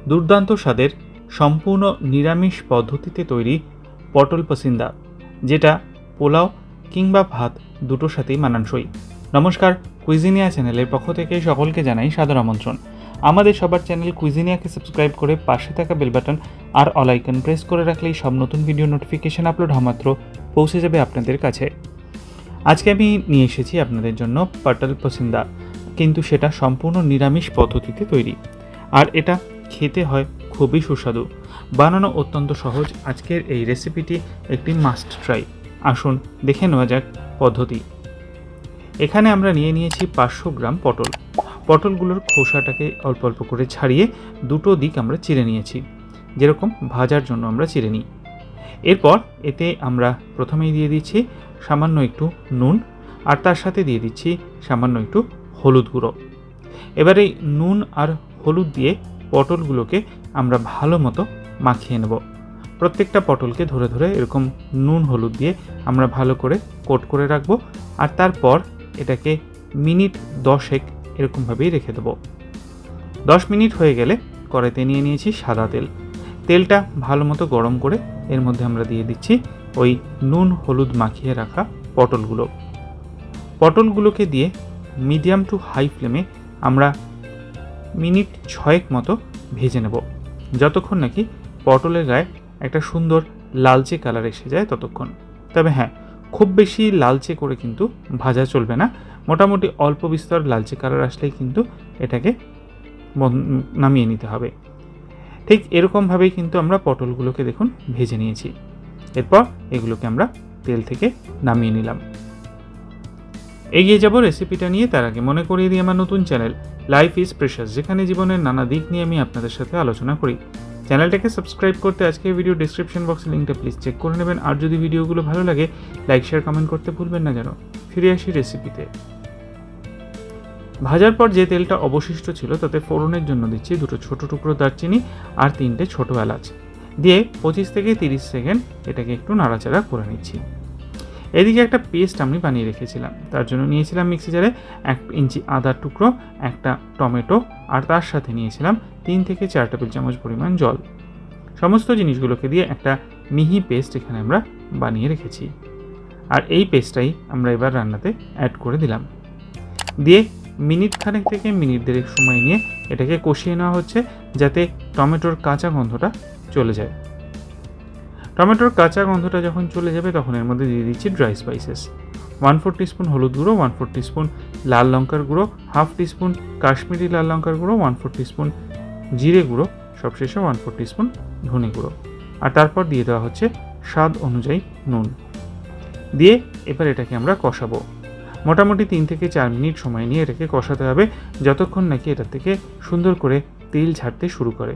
দুর্দান্ত স্বাদের সম্পূর্ণ নিরামিষ পদ্ধতিতে তৈরি পটল পাসিন্দা, যেটা পোলাও কিংবা ভাত দুটোর সাথেই মানানসই। নমস্কার, কুইজিনিয়া চ্যানেলের পক্ষ থেকে সকলকে জানাই সাদর আমন্ত্রণ। আমাদের সবার চ্যানেল কুইজিনিয়াকে সাবস্ক্রাইব করে পাশে থাকা বেল বাটন আর অল আইকন প্রেস করে রাখলেই সব নতুন ভিডিও নোটিফিকেশান আপলোড হওয়া মাত্র পৌঁছে যাবে আপনাদের কাছে। আজকে আমি নিয়ে এসেছি আপনাদের জন্য পটল পাসিন্দা, কিন্তু সেটা সম্পূর্ণ নিরামিষ পদ্ধতিতে তৈরি, আর এটা খেতে হয় খুবই সুস্বাদু। বানানো অত্যন্ত সহজ। আজকের এই রেসিপিটি একটি মাস্ট ট্রাই। আসুন দেখে নেওয়া যাক পদ্ধতি। এখানে আমরা নিয়েছি 500 গ্রাম পটল। পটলগুলোর খোসাটাকে অল্প অল্প করে ছাড়িয়ে দুটো দিক আমরা চিড়ে নিয়েছি, যেরকম ভাজার জন্য আমরা চিড়ে নিই। এরপর এতে আমরা প্রথমেই দিয়ে দিচ্ছি সামান্য একটু নুন, আর তার সাথে দিয়ে দিচ্ছি সামান্য একটু হলুদ গুঁড়ো। এবার এই নুন আর হলুদ দিয়ে পটলগুলোকে আমরা ভালো মতো মাখিয়ে নেব। প্রত্যেকটা পটলকে ধরে ধরে এরকম নুন হলুদ দিয়ে আমরা ভালো করে কোট করে রাখবো, আর তারপর এটাকে মিনিট 10 এরকমভাবেই রেখে দেবো। 10 মিনিট হয়ে গেলে কড়াইতে নিয়েছি সাদা তেল। তেলটা ভালো মতো গরম করে এর মধ্যে আমরা দিয়ে দিচ্ছি ওই নুন হলুদ মাখিয়ে রাখা পটলগুলোকে দিয়ে মিডিয়াম টু হাই ফ্লেমে আমরা মিনিট 6 মতো ভেজে নেব, যতক্ষণ নাকি পটলের গায়ে একটা সুন্দর লালচে কালার এসে যায় ততক্ষণ। তবে হ্যাঁ, খুব বেশি লালচে করে কিন্তু ভাজা চলবে না। মোটামুটি অল্প বিস্তর লালচে কালার আসলেই কিন্তু এটাকে নামিয়ে নিতে হবে। ঠিক এরকমভাবেই কিন্তু আমরা পটলগুলোকে দেখুন ভেজে নিয়েছি। এরপর এগুলোকে আমরা তেল থেকে নামিয়ে নিলাম। এগিয়ে যাব রেসিপিটা নিয়ে। তার আগে মনে করিয়ে দিই আমার নতুন চ্যানেল লাইফ ইজ প্রেশাস, যেখানে জীবনের নানা দিক নিয়ে আমি আপনাদের সাথে আলোচনা করি। চ্যানেলটাকে সাবস্ক্রাইব করতে আজকের ভিডিও ডিসক্রিপশন বক্সে লিঙ্কটা প্লিজ চেক করে নেবেন। আর যদি ভিডিওগুলো ভালো লাগে লাইক শেয়ার কমেন্ট করতে ভুলবেন না যেন। ফিরে আসি রেসিপিতে। ভাজার পর যে তেলটা অবশিষ্ট ছিল তাতে ফোড়নের জন্য দিচ্ছি 2 ছোট টুকরো দারচিনি আর 3টে ছোট এলাচ দিয়ে 25 থেকে 30 সেকেন্ড এটাকে একটু নাড়াচাড়া করে নিচ্ছি। এদিকে একটা পেস্ট আমি বানিয়ে রেখেছিলাম। তার জন্য নিয়েছিলাম মিক্সি জারে 1 ইঞ্চি আদার টুকরো, একটা টমেটো, আর তার সাথে নিয়েছিলাম 3 থেকে 4 টেবিল চামচ পরিমাণ জল। সমস্ত জিনিসগুলোকে দিয়ে একটা মিহি পেস্ট এখানে আমরা বানিয়ে রেখেছি, আর এই পেস্টটাই আমরা এবার রান্নাতে অ্যাড করে দিলাম। দিয়ে মিনিট খানেক থেকে মিনিট 1.5 সময় নিয়ে এটাকে কষিয়ে নেওয়া হচ্ছে, যাতে টমেটোর কাঁচা গন্ধটা চলে যায়। টমেটোর কাঁচা গন্ধটা যখন চলে যাবে তখন এর মধ্যে দিয়ে দিচ্ছি ড্রাই স্পাইসেস। 1/4 টিস্পুন হলুদ গুঁড়ো, 1/4 টিস্পুন লাল লঙ্কার গুঁড়ো, 1/2 টিস্পুন কাশ্মীরি লাল লঙ্কার গুঁড়ো, 1/4 টিস্পুন জিরে গুঁড়ো, সবশেষে 1/4 টিস্পুন ধনে গুঁড়ো, আর তারপর দিয়ে দেওয়া হচ্ছে স্বাদ অনুযায়ী নুন। দিয়ে এবার এটাকে আমরা কষাবো। মোটামুটি 3 থেকে 4 মিনিট সময় নিয়ে এটাকে কষাতে হবে, যতক্ষণ নাকি এটা থেকে সুন্দর করে তেল ছাড়তে শুরু করে।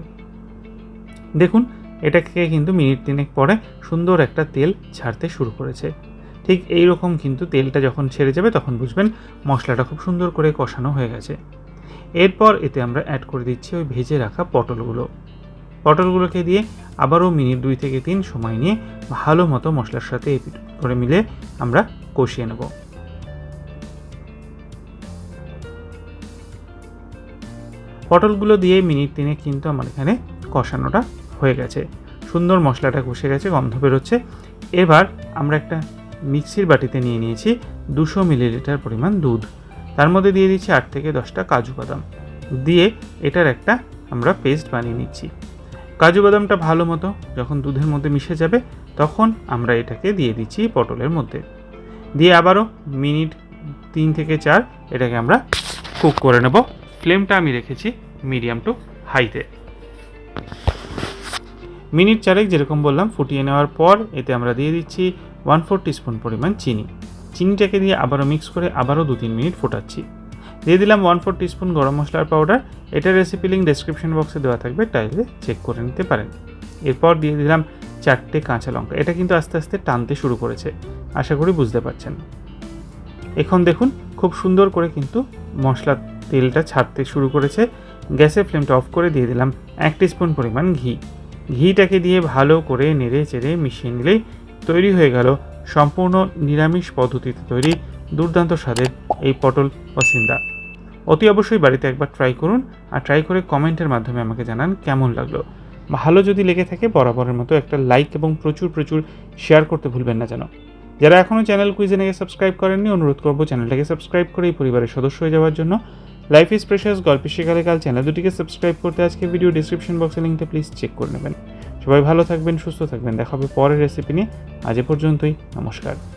দেখুন, এটাকে কিন্তু মিনিট 3 পরে সুন্দর একটা তেল ছাড়তে শুরু করেছে। ঠিক এই রকম কিন্তু তেলটা যখন ছেড়ে যাবে তখন বুঝবেন মশলাটা খুব সুন্দর করে কষানো হয়ে গেছে। এরপর এতে আমরা অ্যাড করে দিচ্ছি ওই ভেজে রাখা পটলগুলোকে দিয়ে আবারও মিনিট 2 থেকে 3 সময় নিয়ে ভালো মতো মশলার সাথে এপিট করে মিলে আমরা কষিয়ে নেব। পটলগুলো দিয়ে মিনিট 3 কিন্তু আমার এখানে কষানোটা হয়ে গেছে। সুন্দর মশলাটা কষে গেছে, গন্ধ বেরোচ্ছে। এবার আমরা একটা মিক্সির বাটিতে নিয়েছি 200 মিলিলিটার পরিমাণ দুধ। তার মধ্যে দিয়ে দিচ্ছি 8 থেকে 10টা কাজু বাদাম, দিয়ে এটার একটা আমরা পেস্ট বানিয়ে নিচ্ছি। কাজু বাদামটা ভালো মতো যখন দুধের মধ্যে মিশে যাবে তখন আমরা এটাকে দিয়ে দিচ্ছি পটলের মধ্যে, দিয়ে আবারও মিনিট 3 থেকে 4 এটাকে আমরা কুক করে নেব। ফ্লেমটা আমি রেখেছি মিডিয়াম টু হাইতে। মিনিট 4 যেরকম বললাম ফুটিয়ে নেওয়ার পর এতে আমরা দিয়ে দিচ্ছি 1/4 টিস্পুন পরিমাণ চিনিটাকে দিয়ে আবারও মিক্স করে আবারও 2-3 মিনিট ফোটাচ্ছি। দিয়ে দিলাম 1/4 টিস্পুন গরম মশলার পাউডার। এটার রেসিপি লিঙ্ক ডেসক্রিপশন বক্সে দেওয়া থাকবে, চাইলে চেক করে নিতে পারেন। এরপর দিয়ে দিলাম 4টে কাঁচা লঙ্কা। এটা কিন্তু আস্তে আস্তে টানতে শুরু করেছে, আশা করি বুঝতে পারছেন। এখন দেখুন খুব সুন্দর করে কিন্তু মশলার তেলটা ছাড়তে শুরু করেছে। গ্যাসের ফ্লেমটা অফ করে দিয়ে দিলাম 1 টিস্পুন পরিমাণ ঘিটাকে দিয়ে ভালো করে নেড়ে চেড়ে মিশিয়ে নিলেই তৈরি হয়ে গেল সম্পূর্ণ নিরামিষ পদ্ধতিতে তৈরি দুর্দান্ত স্বাদের এই পটল পাসিন্দা। অতি অবশ্যই বাড়িতে একবার ট্রাই করুন, আর ট্রাই করে কমেন্টের মাধ্যমে আমাকে জানান কেমন লাগলো। ভালো যদি লেগে থাকে বরাবরের মতো একটা লাইক এবং প্রচুর প্রচুর শেয়ার করতে ভুলবেন না যেন। যারা এখনও চ্যানেল কুইজিনেকে সাবস্ক্রাইব করেননি, অনুরোধ করবো চ্যানেলটাকে সাবস্ক্রাইব করে এই পরিবারের সদস্য হয়ে যাওয়ার জন্য। লাইফ ইজ প্রেশাস গল্পের শেখালে কাল চ্যানেল দুটিকে সাবস্ক্রাইব করতে আজকে ভিডিও ডিসক্রিপশন বক্সে লিঙ্কটা প্লিজ চেক করে নেবেন। সবাই ভালো থাকবেন, সুস্থ থাকবেন, দেখা হবে পরের রেসিপি নিয়ে। আজ এ পর্যন্তই, নমস্কার।